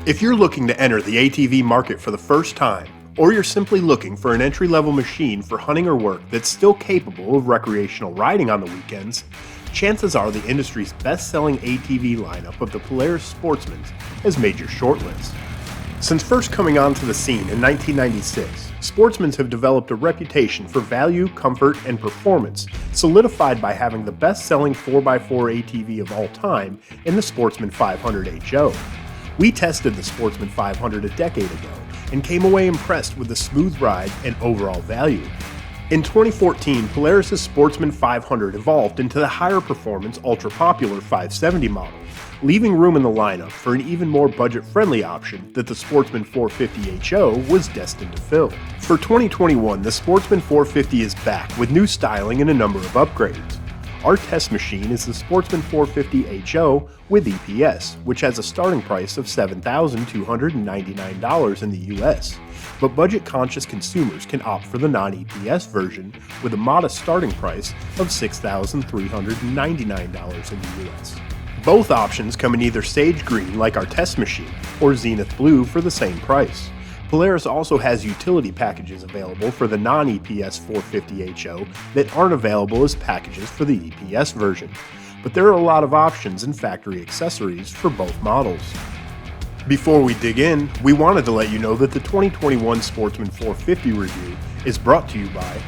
If you're looking to enter the ATV market for the first time, or you're simply looking for an entry-level machine for hunting or work that's still capable of recreational riding on the weekends, chances are the industry's best-selling ATV lineup of the Polaris Sportsman has made your shortlist. Since first coming onto the scene in 1996, Sportsmans have developed a reputation for value, comfort, and performance, solidified by having the best-selling 4x4 ATV of all time in the Sportsman 500 HO. We tested the Sportsman 500 a decade ago and came away impressed with the smooth ride and overall value. In 2014, Polaris' Sportsman 500 evolved into the higher performance ultra-popular 570 model, leaving room in the lineup for an even more budget-friendly option that the Sportsman 450 HO was destined to fill. For 2021, the Sportsman 450 is back with new styling and a number of upgrades. Our test machine is the Sportsman 450 HO with EPS, which has a starting price of $7,299 in the US, but budget-conscious consumers can opt for the non-EPS version with a modest starting price of $6,399 in the US. Both options come in either sage green like our test machine, or Zenith Blue for the same price. Polaris also has utility packages available for the non-EPS 450 HO that aren't available as packages for the EPS version, but there are a lot of options and factory accessories for both models. Before we dig in, we wanted to let you know that the 2021 Sportsman 450 review is brought to you by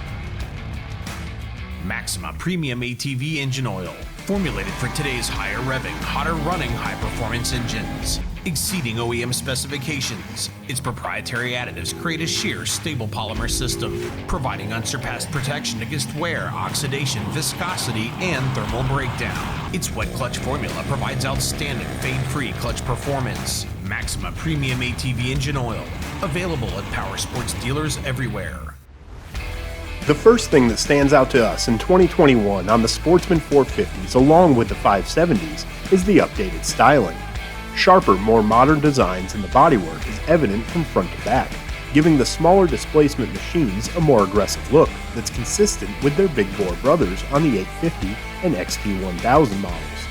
Maxima Premium ATV Engine Oil, formulated for today's higher revving, hotter running, high-performance engines. Exceeding OEM specifications, its proprietary additives create a sheer, stable polymer system, providing unsurpassed protection against wear, oxidation, viscosity, and thermal breakdown. Its wet clutch formula provides outstanding fade-free clutch performance. Maxima Premium ATV Engine Oil, available at power sports dealers everywhere. The first thing that stands out to us in 2021 on the Sportsman 450s along with the 570s is the updated styling. Sharper, more modern designs in the bodywork is evident from front to back, giving the smaller displacement machines a more aggressive look that's consistent with their big bore brothers on the 850 and XT1000 models.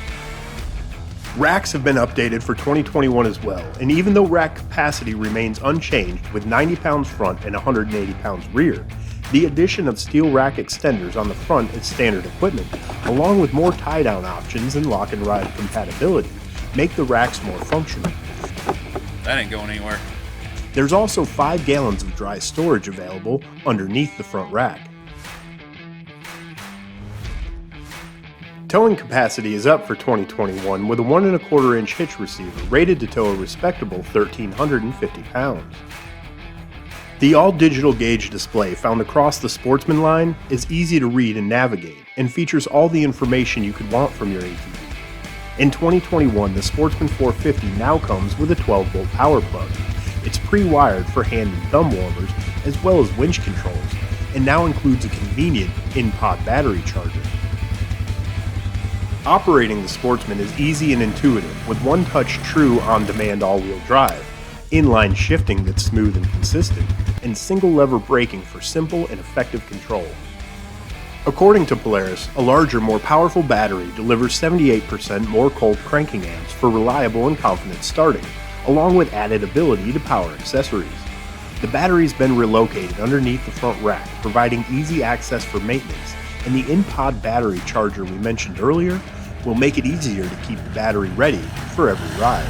Racks have been updated for 2021 as well, and even though rack capacity remains unchanged with 90 pounds front and 180 pounds rear, the addition of steel rack extenders on the front is standard equipment, along with more tie-down options and lock and ride compatibility, make the racks more functional. That ain't going anywhere. There's also 5 gallons of dry storage available underneath the front rack. Towing capacity is up for 2021 with a 1¼ inch hitch receiver rated to tow a respectable 1,350 pounds. The all-digital gauge display found across the Sportsman line is easy to read and navigate and features all the information you could want from your ATV. In 2021, the Sportsman 450 now comes with a 12-volt power plug. It's pre-wired for hand and thumb warmers as well as winch controls, and now includes a convenient in-pod battery charger. Operating the Sportsman is easy and intuitive with one-touch true on-demand all-wheel drive, inline shifting that's smooth and consistent, and single-lever braking for simple and effective control. According to Polaris, a larger, more powerful battery delivers 78% more cold cranking amps for reliable and confident starting, along with added ability to power accessories. The battery's been relocated underneath the front rack, providing easy access for maintenance, and the in-pod battery charger we mentioned earlier will make it easier to keep the battery ready for every ride.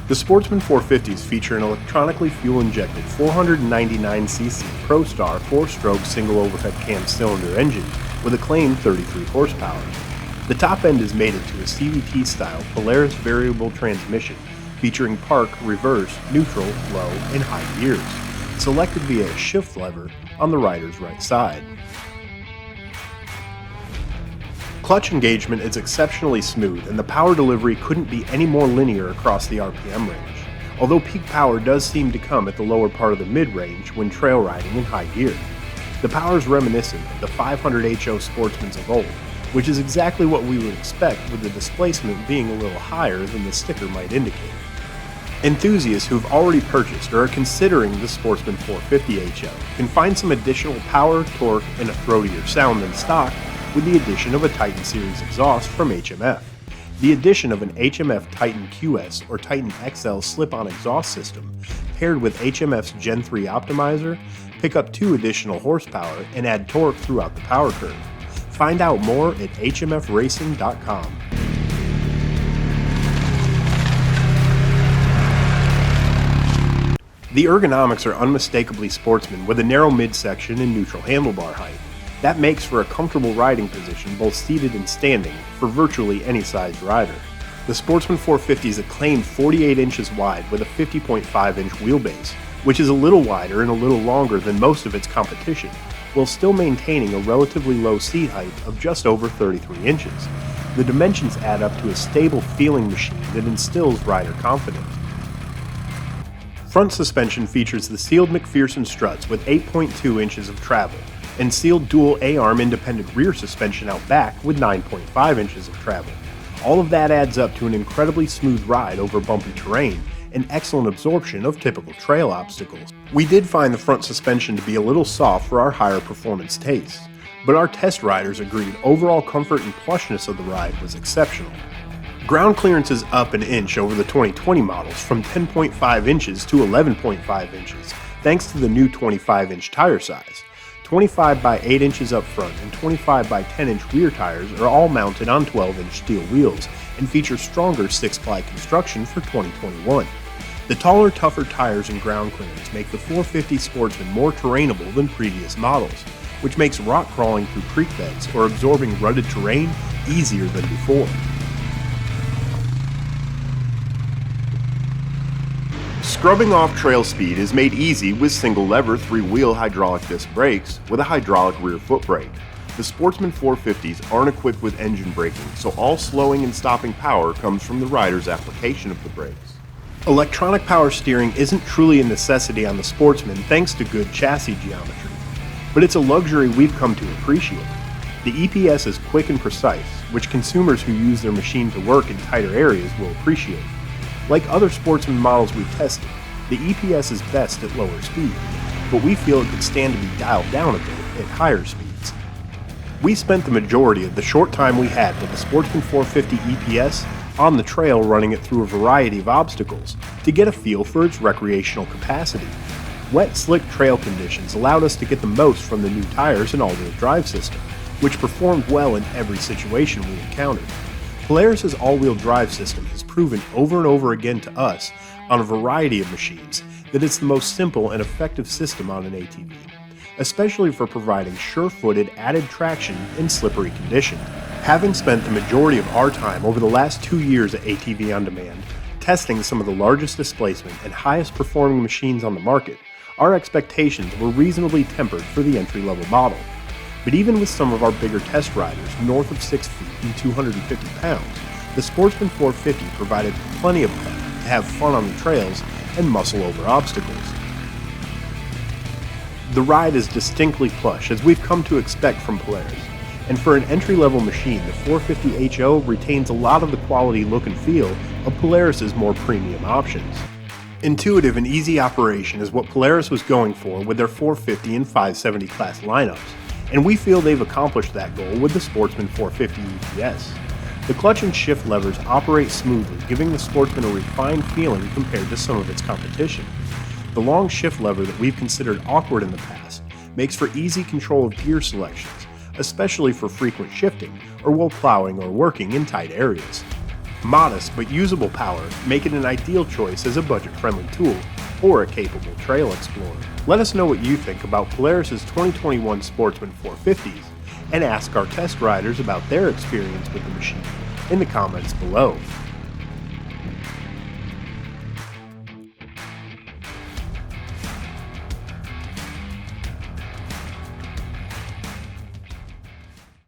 The Sportsman 450s feature an electronically fuel-injected 499cc ProStar 4-stroke single overhead cam cylinder engine with a claimed 33 horsepower. The top end is mated to a CVT-style Polaris variable transmission featuring park, reverse, neutral, low, and high gears, selected via a shift lever on the rider's right side. Clutch engagement is exceptionally smooth and the power delivery couldn't be any more linear across the RPM range, although peak power does seem to come at the lower part of the mid-range when trail riding in high gear. The power is reminiscent of the 500 HO Sportsmans of old, which is exactly what we would expect with the displacement being a little higher than the sticker might indicate. Enthusiasts who've already purchased or are considering the Sportsman 450 HO can find some additional power, torque, and a throatier sound than stock with the addition of a Titan Series exhaust from HMF. The addition of an HMF Titan QS or Titan XL slip-on exhaust system paired with HMF's Gen 3 optimizer pick up 2 additional horsepower and add torque throughout the power curve. Find out more at hmfracing.com. The ergonomics are unmistakably Sportsman with a narrow midsection and neutral handlebar height. That makes for a comfortable riding position both seated and standing for virtually any sized rider. The Sportsman 450 is a claimed 48 inches wide with a 50.5 inch wheelbase, which is a little wider and a little longer than most of its competition, while still maintaining a relatively low seat height of just over 33 inches. The dimensions add up to a stable feeling machine that instills rider confidence. Front suspension features the sealed McPherson struts with 8.2 inches of travel, and sealed dual A-arm independent rear suspension out back with 9.5 inches of travel. All of that adds up to an incredibly smooth ride over bumpy terrain and excellent absorption of typical trail obstacles. We did find the front suspension to be a little soft for our higher performance tastes, but our test riders agreed overall comfort and plushness of the ride was exceptional. Ground clearance is up an inch over the 2020 models from 10.5 inches to 11.5 inches, thanks to the new 25-inch tire size. 25 by 8 inches up front and 25 by 10 inch rear tires are all mounted on 12-inch steel wheels and feature stronger 6-ply construction for 2021. The taller, tougher tires and ground clearance make the 450 Sportsman more terrainable than previous models, which makes rock crawling through creek beds or absorbing rutted terrain easier than before. Scrubbing off trail speed is made easy with single-lever 3-wheel hydraulic disc brakes with a hydraulic rear foot brake. The Sportsman 450s aren't equipped with engine braking, so all slowing and stopping power comes from the rider's application of the brakes. Electronic power steering isn't truly a necessity on the Sportsman thanks to good chassis geometry, but it's a luxury we've come to appreciate. The EPS is quick and precise, which consumers who use their machine to work in tighter areas will appreciate. Like other Sportsman models we've tested, the EPS is best at lower speed, but we feel it could stand to be dialed down a bit at higher speeds. We spent the majority of the short time we had with the Sportsman 450 EPS on the trail running it through a variety of obstacles to get a feel for its recreational capacity. Wet, slick trail conditions allowed us to get the most from the new tires and all-wheel drive system, which performed well in every situation we encountered. Polaris' all-wheel drive system has proven over and over again to us on a variety of machines that it's the most simple and effective system on an ATV, especially for providing sure-footed added traction in slippery conditions. Having spent the majority of our time over the last 2 years at ATV On Demand, testing some of the largest displacement and highest performing machines on the market, our expectations were reasonably tempered for the entry-level model. But even with some of our bigger test riders north of 6 feet and 250 pounds, the Sportsman 450 provided plenty of pep to have fun on the trails and muscle over obstacles. The ride is distinctly plush, as we've come to expect from Polaris, and for an entry-level machine, the 450 HO retains a lot of the quality look and feel of Polaris' more premium options. Intuitive and easy operation is what Polaris was going for with their 450 and 570 class lineups, and we feel they've accomplished that goal with the Sportsman 450 EPS. The clutch and shift levers operate smoothly, giving the Sportsman a refined feeling compared to some of its competition. The long shift lever that we've considered awkward in the past makes for easy control of gear selections, especially for frequent shifting or while plowing or working in tight areas. Modest but usable power make it an ideal choice as a budget-friendly tool or a capable trail explorer. Let us know what you think about Polaris' 2021 Sportsman 450s and ask our test riders about their experience with the machine in the comments below.